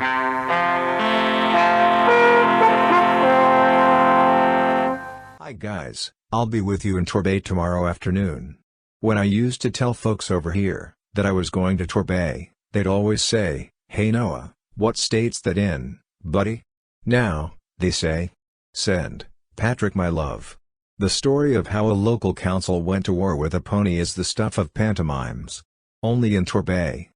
Hi guys, I'll be with you in Torquay tomorrow afternoon. When I used to tell folks over here that I was going to Torquay, they'd always say, "Hey Noah, what state's that in, buddy?" Now, they say, "Send, Patrick my love." The story of how a local council went to war with a pony is the stuff of pantomimes. Only in Torquay.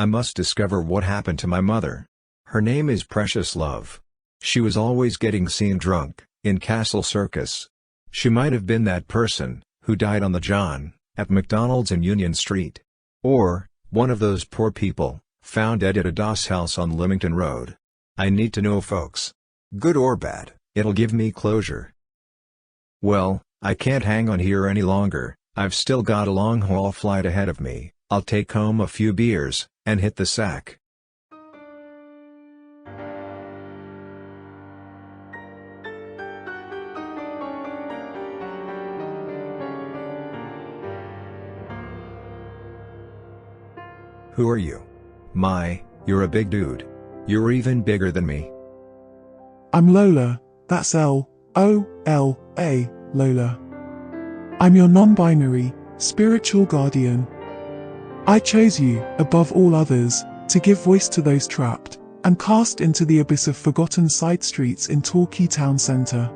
I must discover what happened to my mother. Her name is Precious Love. She was always getting seen drunk in Castle Circus. She might have been that person who died on the John at McDonald's in Union Street. Or one of those poor people found dead at a doss house on Leamington Road. I need to know, folks. Good or bad, it'll give me closure. Well, I can't hang on here any longer. I've still got a long haul flight ahead of me. I'll take home a few beers and hit the sack. Who are you? You're a big dude. You're even bigger than me. I'm Lola, that's L-O-L-A, Lola. I'm your non-binary, spiritual guardian. I chose you, above all others, to give voice to those trapped, and cast into the abyss of forgotten side streets in Torquay town centre.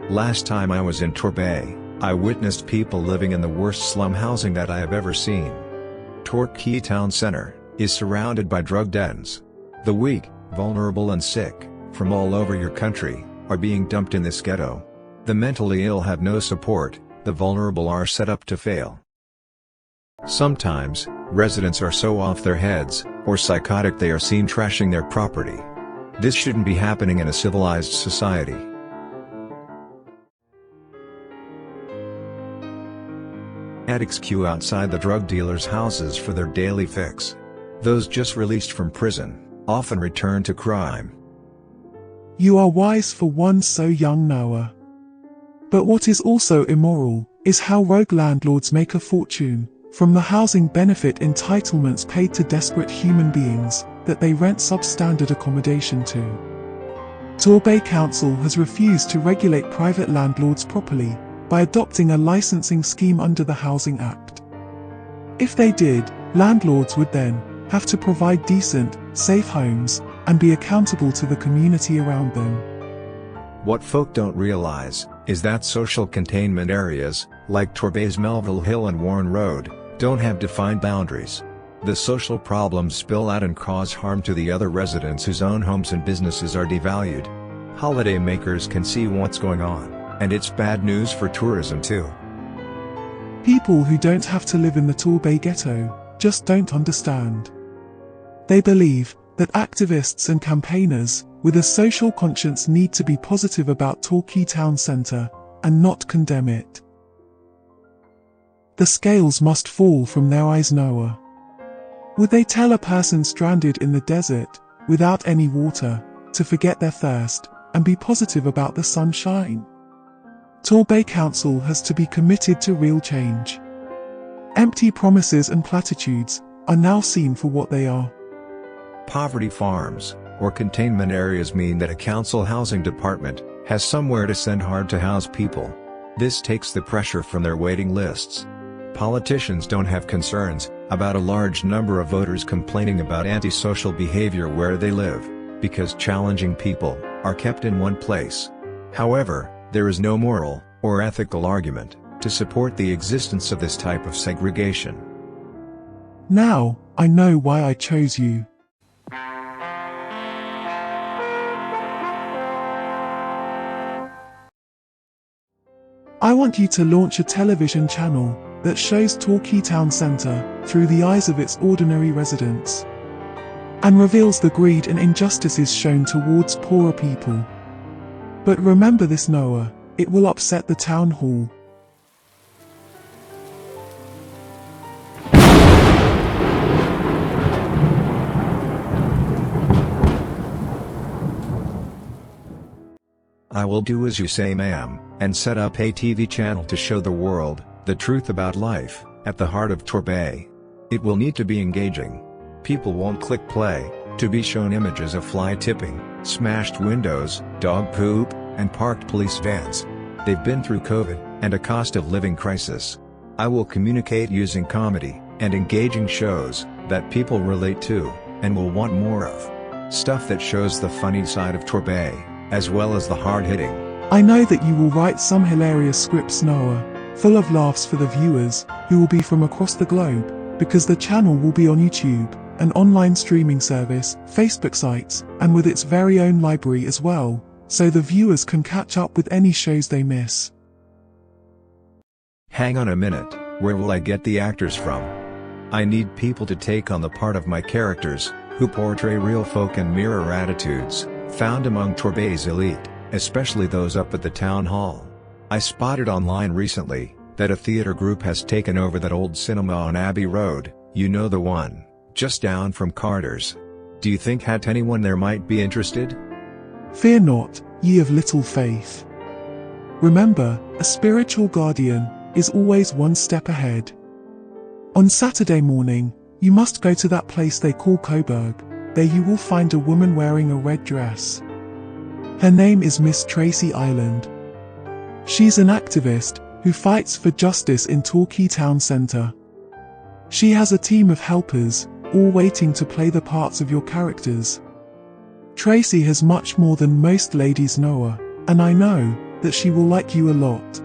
Last time I was in Torquay, I witnessed people living in the worst slum housing that I have ever seen. Torquay town centre is surrounded by drug dens. The weak, vulnerable and sick, from all over your country, are being dumped in this ghetto. The mentally ill have no support, the vulnerable are set up to fail. Sometimes, residents are so off their heads, or psychotic they are seen trashing their property. This shouldn't be happening in a civilized society. Addicts queue outside the drug dealers' houses for their daily fix. Those just released from prison often return to crime. You are wise for one so young, Noah. But what is also immoral is how rogue landlords make a fortune from the housing benefit entitlements paid to desperate human beings that they rent substandard accommodation to. Torquay Council has refused to regulate private landlords properly by adopting a licensing scheme under the Housing Act. If they did, landlords would then have to provide decent, safe homes and be accountable to the community around them. What folk don't realize is that social containment areas, like Torquay's Melville Hill and Warren Road, don't have defined boundaries. The social problems spill out and cause harm to the other residents whose own homes and businesses are devalued. Holiday makers can see what's going on, and it's bad news for tourism too. People who don't have to live in the Torquay ghetto just don't understand. They believe that activists and campaigners with a social conscience need to be positive about Torquay town centre and not condemn it. The scales must fall from their eyes, Noah. Would they tell a person stranded in the desert, without any water, to forget their thirst and be positive about the sunshine? Torquay Council has to be committed to real change. Empty promises and platitudes are now seen for what they are. Poverty farms, or containment areas, mean that a council housing department has somewhere to send hard-to-house people. This takes the pressure from their waiting lists. Politicians don't have concerns about a large number of voters complaining about antisocial behavior where they live, because challenging people are kept in one place. However, there is no moral or ethical argument to support the existence of this type of segregation. Now, I know why I chose you. I want you to launch a television channel that shows Torquay town centre through the eyes of its ordinary residents, and reveals the greed and injustices shown towards poorer people. But remember this, Noah, it will upset the town hall. I will do as you say, ma'am, and set up a TV channel to show the world the truth about life at the heart of Torquay. It will need to be engaging. people won't click play to be shown images of fly tipping, smashed windows, dog poop, and parked police vans. They've been through COVID and a cost of living crisis. I will communicate using comedy and engaging shows that people relate to and will want more of. Stuff that shows the funny side of Torquay, as well as the hard-hitting. I know that you will write some hilarious scripts, Noah, full of laughs for the viewers, who will be from across the globe, because the channel will be on YouTube, an online streaming service, Facebook sites, and with its very own library as well, so the viewers can catch up with any shows they miss. Hang on a minute, where will I get the actors from? I need people to take on the part of my characters, who portray real folk and mirror attitudes, found among Torquay's elite, especially those up at the town hall. I spotted online recently, that a theater group has taken over that old cinema on Abbey Road, you know the one, just down from Carter's. Do you think that anyone there might be interested? Fear not, ye of little faith. Remember, a spiritual guardian is always one step ahead. On Saturday morning, you must go to that place they call Coburg. There you will find a woman wearing a red dress. Her name is Miss Tracy Island. She's an activist who fights for justice in Torquay town centre. She has a team of helpers, all waiting to play the parts of your characters. Tracy has much more than most ladies, Noah, and I know that she will like you a lot.